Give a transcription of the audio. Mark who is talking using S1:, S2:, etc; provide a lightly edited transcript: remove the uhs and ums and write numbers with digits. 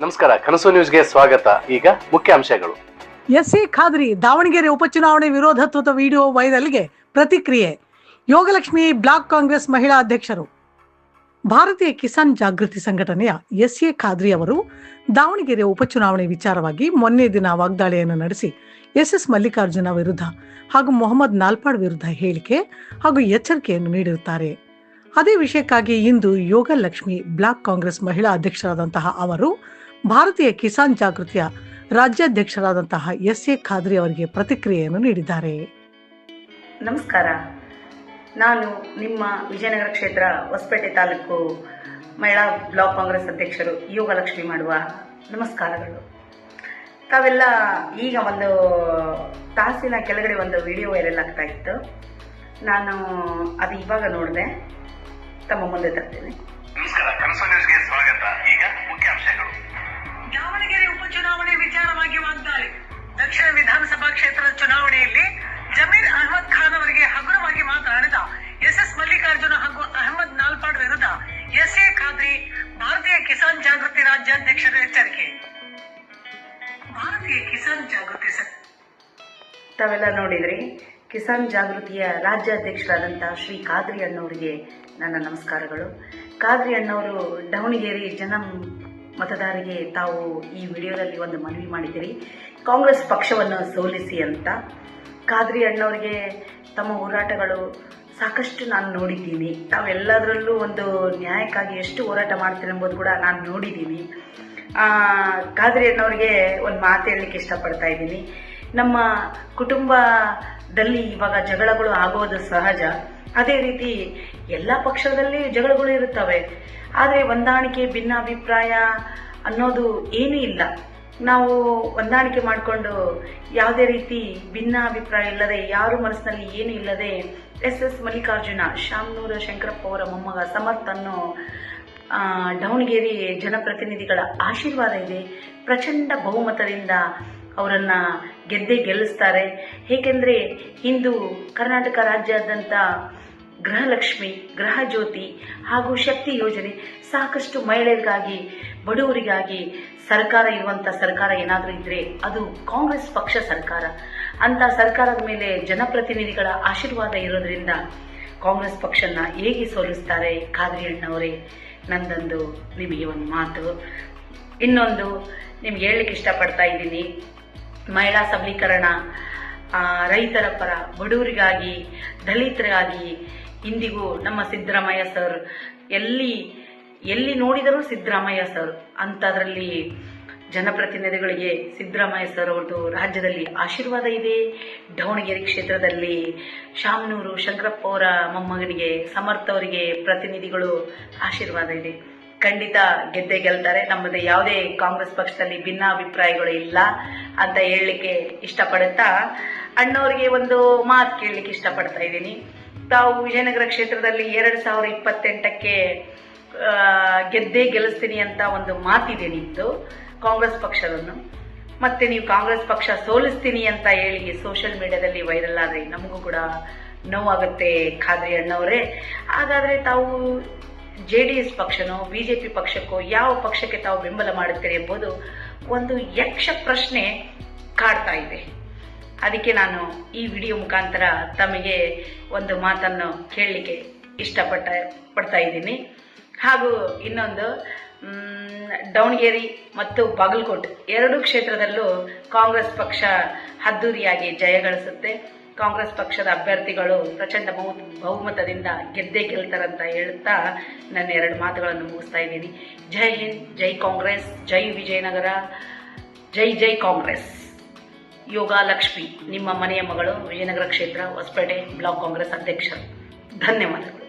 S1: ನಮಸ್ಕಾರ, ಕನಸು ನ್ಯೂಸ್ಗೆ ಸ್ವಾಗತ. ಈಗ ಮುಖ್ಯಾಂಶಗಳು.
S2: ಎಸ್ಸಿ ಖಾದ್ರಿ ದಾವಣಗೆರೆ ಉಪಚುನಾವಣೆ ವಿರೋಧತ್ವದ ವಿಡಿಯೋ ವೈರಲ್ಗೆ ಪ್ರತಿಕ್ರಿಯೆ. ಯೋಗಲಕ್ಷ್ಮಿ ಬ್ಲಾಕ್ ಕಾಂಗ್ರೆಸ್ ಮಹಿಳಾ ಅಧ್ಯಕ್ಷರು. ಭಾರತೀಯ ಕಿಸಾನ್ ಜಾಗೃತಿ ಸಂಘಟನೆಯ ಎಸ್ಎ ಖಾದ್ರಿ ಅವರು ದಾವಣಗೆರೆ ಉಪಚುನಾವಣೆ ವಿಚಾರವಾಗಿ ಮೊನ್ನೆ ದಿನ ವಾಗ್ದಾಳಿಯನ್ನು ನಡೆಸಿ ಎಸ್ ಮಲ್ಲಿಕಾರ್ಜುನ ವಿರುದ್ಧ ಹಾಗೂ ಮೊಹಮ್ಮದ್ ನಾಲ್ಪಾಡ್ ವಿರುದ್ಧ ಹೇಳಿಕೆ ಹಾಗೂ ಎಚ್ಚರಿಕೆಯನ್ನು ನೀಡಿರುತ್ತಾರೆ. ಅದೇ ವಿಷಯಕ್ಕಾಗಿ ಇಂದು ಯೋಗಲಕ್ಷ್ಮಿ ಬ್ಲಾಕ್ ಕಾಂಗ್ರೆಸ್ ಮಹಿಳಾ ಅಧ್ಯಕ್ಷರಾದಂತಹ ಅವರು ಭಾರತೀಯ ಕಿಸಾನ್ ಜಾಗೃತಿಯ ರಾಜ್ಯಾಧ್ಯಕ್ಷರಾದಂತಹ ಎಸ್ಎ ಖಾದ್ರಿ ಅವರಿಗೆ ಪ್ರತಿಕ್ರಿಯೆಯನ್ನು ನೀಡಿದ್ದಾರೆ.
S3: ನಮಸ್ಕಾರ, ನಾನು ನಿಮ್ಮ ವಿಜಯನಗರ ಕ್ಷೇತ್ರ ಹೊಸಪೇಟೆ ತಾಲೂಕು ಮಹಿಳಾ ಬ್ಲಾಕ್ ಕಾಂಗ್ರೆಸ್ ಅಧ್ಯಕ್ಷರು ಯೋಗಲಕ್ಷ್ಮಿ ಮಾಡುವ ನಮಸ್ಕಾರಗಳು. ತಾವೆಲ್ಲ ಈಗ ಒಂದು ತಾಸಿನ ಕೆಳಗಡೆ ಒಂದು ವಿಡಿಯೋ ವೈರಲ್ ಆಗ್ತಾ ಇತ್ತು. ನಾನು ಅದು ಇವಾಗ ನೋಡಿದೆ, ತಮ್ಮ ಮುಂದೆ ತರ್ತೇನೆ.
S1: ನಮಸ್ಕಾರ, ಕನಸು ನ್ಯೂಸ್ಗೆ ಸ್ವಾಗತ. ಈಗ ಮುಖ್ಯಾಂಶಗಳು.
S2: ದಾವಣಗೆರೆ ಉಪಚುನಾವಣೆ ವಿಚಾರವಾಗಿ ವಾಗ್ದಾಳಿ. ದಕ್ಷಿಣ ವಿಧಾನಸಭಾ ಕ್ಷೇತ್ರದ ಚುನಾವಣೆಯಲ್ಲಿ ಜಮೀರ್ ಅಹಮದ್ ಖಾನ್ ಅವರಿಗೆ ಹಗುರವಾಗಿ ಮಾತನಾಡಿದ ಎಸ್ ಮಲ್ಲಿಕಾರ್ಜುನ ಹಾಗೂ ಅಹಮದ್ ನಾಲ್ಪಾಡ್ ವಿರುದ್ಧ ಎಸ್ಎ ಖಾದ್ರಿ ಭಾರತೀಯ ಕಿಸಾನ್ ಜಾಗೃತಿ ರಾಜ್ಯಾಧ್ಯಕ್ಷರ ಎಚ್ಚರಿಕೆ. ಭಾರತೀಯ ಕಿಸಾನ್ ಜಾಗೃತಿ
S3: ತಾವೆಲ್ಲ ನೋಡಿದ್ರಿ. ಕಿಸಾನ್ ಜಾಗೃತಿಯ ರಾಜ್ಯಾಧ್ಯಕ್ಷರಾದಂತಹ ಶ್ರೀ ಖಾದ್ರಿ ಅಣ್ಣವರಿಗೆ ನನ್ನ ನಮಸ್ಕಾರಗಳು. ಖಾದ್ರಿ ಅಣ್ಣವರು ದಾವಣಗೆರೆ ಮತದಾರರಿಗೆ ತಾವು ಈ ವಿಡಿಯೋದಲ್ಲಿ ಒಂದು ಮನವಿ ಮಾಡಿದ್ದೀರಿ, ಕಾಂಗ್ರೆಸ್ ಪಕ್ಷವನ್ನು ಸೋಲಿಸಿ ಅಂತ. ಖಾದ್ರಿ ಅಣ್ಣವರಿಗೆ ತಮ್ಮ ಹೋರಾಟಗಳು ಸಾಕಷ್ಟು ನಾನು ನೋಡಿದ್ದೀನಿ. ತಾವೆಲ್ಲದರಲ್ಲೂ ಒಂದು ನ್ಯಾಯಕ್ಕಾಗಿ ಎಷ್ಟು ಹೋರಾಟ ಮಾಡ್ತೀರಿ ಎಂಬುದು ಕೂಡ ನಾನು ನೋಡಿದ್ದೀನಿ. ಖಾದ್ರಿ ಅಣ್ಣವರಿಗೆ ಒಂದು ಮಾತು ಹೇಳಲಿಕ್ಕೆ ಇಷ್ಟಪಡ್ತಾ ಇದ್ದೀನಿ. ನಮ್ಮ ಕುಟುಂಬದಲ್ಲಿ ಇವಾಗ ಜಗಳಗಳು ಆಗೋದು ಸಹಜ. ಅದೇ ರೀತಿ ಎಲ್ಲ ಪಕ್ಷದಲ್ಲಿ ಜಗಳಗಳು ಇರುತ್ತವೆ. ಆದರೆ ಹೊಂದಾಣಿಕೆ ಭಿನ್ನಾಭಿಪ್ರಾಯ ಅನ್ನೋದು ಏನೂ ಇಲ್ಲ. ನಾವು ಹೊಂದಾಣಿಕೆ ಮಾಡಿಕೊಂಡು ಯಾವುದೇ ರೀತಿ ಭಿನ್ನಾಭಿಪ್ರಾಯ ಇಲ್ಲದೆ, ಯಾರು ಮನಸ್ಸಿನಲ್ಲಿ ಏನೂ ಇಲ್ಲದೆ ಎಸ್ ಮಲ್ಲಿಕಾರ್ಜುನ ಶಾಮನೂರು ಶಂಕರಪ್ಪ ಅವರ ಮೊಮ್ಮಗ ಸಮರ್ಥ್ ಅನ್ನೋ ದಾವಣಗೆರೆ ಜನಪ್ರತಿನಿಧಿಗಳ ಆಶೀರ್ವಾದ ಇದೆ. ಪ್ರಚಂಡ ಬಹುಮತದಿಂದ ಅವರನ್ನ ಗೆಲ್ಲಿಸ್ತಾರೆ. ಏಕೆಂದರೆ ಇಂದು ಕರ್ನಾಟಕ ರಾಜ್ಯಾದ್ಯಂತ ಗೃಹಲಕ್ಷ್ಮಿ, ಗೃಹ ಜ್ಯೋತಿ ಹಾಗೂ ಶಕ್ತಿ ಯೋಜನೆ ಸಾಕಷ್ಟು ಮಹಿಳೆಯರಿಗಾಗಿ, ಬಡವರಿಗಾಗಿ ಸರ್ಕಾರ ಇರುವಂಥ ಸರ್ಕಾರ ಏನಾದರೂ ಇದ್ರೆ ಅದು ಕಾಂಗ್ರೆಸ್ ಪಕ್ಷ ಸರ್ಕಾರ. ಅಂತ ಸರ್ಕಾರದ ಮೇಲೆ ಜನಪ್ರತಿನಿಧಿಗಳ ಆಶೀರ್ವಾದ ಇರೋದ್ರಿಂದ ಕಾಂಗ್ರೆಸ್ ಪಕ್ಷನ ಹೇಗೆ ಸೋಲಿಸ್ತಾರೆ ಖಾದ್ರಿ ಅಣ್ಣವರೇ? ನಂದೊಂದು ನಿಮಗೆ ಒಂದು ಮಾತು. ಇನ್ನೊಂದು ನಿಮ್ಗೆ ಹೇಳಲಿಕ್ಕೆ ಇಷ್ಟಪಡ್ತಾ ಇದ್ದೀನಿ. ಮಹಿಳಾ ಸಬಲೀಕರಣ, ರೈತರ ಪರ, ಬಡವರಿಗಾಗಿ, ದಲಿತರಿಗಾಗಿ ಇಂದಿಗೂ ನಮ್ಮ ಸಿದ್ದರಾಮಯ್ಯ ಸರ್ ಎಲ್ಲಿ ನೋಡಿದರೂ ಸಿದ್ದರಾಮಯ್ಯ ಸರ್ ಅಂಥದ್ರಲ್ಲಿ ಜನಪ್ರತಿನಿಧಿಗಳಿಗೆ ಸಿದ್ದರಾಮಯ್ಯ ಸರ್ ಅವ್ರದ್ದು ರಾಜ್ಯದಲ್ಲಿ ಆಶೀರ್ವಾದ ಇದೆ. ದಾವಣಗೆರೆ ಕ್ಷೇತ್ರದಲ್ಲಿ ಶಾಮನೂರು ಶಂಕರಪ್ಪ ಅವರ ಮೊಮ್ಮಗನಿಗೆ ಸಮರ್ಥ ಅವರಿಗೆ ಪ್ರತಿನಿಧಿಗಳು ಆಶೀರ್ವಾದ ಇದೆ. ಖಂಡಿತ ಗೆಲ್ತಾರೆ. ನಮ್ಮದು ಯಾವುದೇ ಕಾಂಗ್ರೆಸ್ ಪಕ್ಷದಲ್ಲಿ ಭಿನ್ನಾಭಿಪ್ರಾಯಗಳು ಇಲ್ಲ ಅಂತ ಹೇಳಲಿಕ್ಕೆ ಇಷ್ಟಪಡುತ್ತಾ ಅಣ್ಣವರಿಗೆ ಒಂದು ಮಾತು ಕೇಳಲಿಕ್ಕೆ ಇಷ್ಟಪಡ್ತಾ ಇದ್ದೀನಿ. ತಾವು ವಿಜಯನಗರ ಕ್ಷೇತ್ರದಲ್ಲಿ 2028ಕ್ಕೆ ಗೆಲ್ಲಿಸ್ತೀನಿ ಅಂತ ಒಂದು ಮಾತಿದೆ ನಿಮ್ದು ಕಾಂಗ್ರೆಸ್ ಪಕ್ಷವನ್ನು. ಮತ್ತೆ ನೀವು ಕಾಂಗ್ರೆಸ್ ಪಕ್ಷ ಸೋಲಿಸ್ತೀನಿ ಅಂತ ಹೇಳಿ ಸೋಷಿಯಲ್ ಮೀಡಿಯಾದಲ್ಲಿ ವೈರಲ್ ಆದರೆ ನಮಗೂ ಕೂಡ ನೋವಾಗುತ್ತೆ ಖಾದ್ರಿ ಅಣ್ಣವರೇ. ಹಾಗಾದರೆ ತಾವು JDS ಪಕ್ಷನೋ BJP ಪಕ್ಷಕ್ಕೋ ಯಾವ ಪಕ್ಷಕ್ಕೆ ತಾವು ಬೆಂಬಲ ಮಾಡುತ್ತೀರಿ ಎಂಬುದು ಒಂದು ಯಕ್ಷ ಪ್ರಶ್ನೆ ಕಾಡ್ತಾ ಇದೆ. ಅದಕ್ಕೆ ನಾನು ಈ ವಿಡಿಯೋ ಮುಖಾಂತರ ತಮಗೆ ಒಂದು ಮಾತನ್ನು ಕೇಳಲಿಕ್ಕೆ ಇಷ್ಟಪಡ್ತಾ ಇದ್ದೀನಿ. ಹಾಗೂ ಇನ್ನೊಂದು, ದಾವಣಗೆರೆ ಮತ್ತು ಬಾಗಲಕೋಟೆ ಎರಡೂ ಕ್ಷೇತ್ರದಲ್ಲೂ ಕಾಂಗ್ರೆಸ್ ಪಕ್ಷ ಅದ್ದೂರಿಯಾಗಿ ಜಯ ಗಳಿಸುತ್ತೆ. ಕಾಂಗ್ರೆಸ್ ಪಕ್ಷದ ಅಭ್ಯರ್ಥಿಗಳು ಪ್ರಚಂಡ ಬಹುಮತದಿಂದ ಗೆಲ್ತಾರಂತ ಹೇಳುತ್ತಾ ನನ್ನ 2 ಮಾತುಗಳನ್ನು ಮುಗಿಸ್ತಾ ಇದ್ದೀನಿ. ಜೈ ಹಿಂದ್, ಜೈ ಕಾಂಗ್ರೆಸ್, ಜೈ ವಿಜಯನಗರ, ಜೈ ಕಾಂಗ್ರೆಸ್. ಯೋಗಲಕ್ಷ್ಮಿ, ನಿಮ್ಮ ಮನೆಯ ಮಗಳು, ವಿಜಯನಗರ ಕ್ಷೇತ್ರ ಹೊಸಪೇಟೆ ಬ್ಲಾಕ್ ಕಾಂಗ್ರೆಸ್ ಅಧ್ಯಕ್ಷರು. ಧನ್ಯವಾದಗಳು.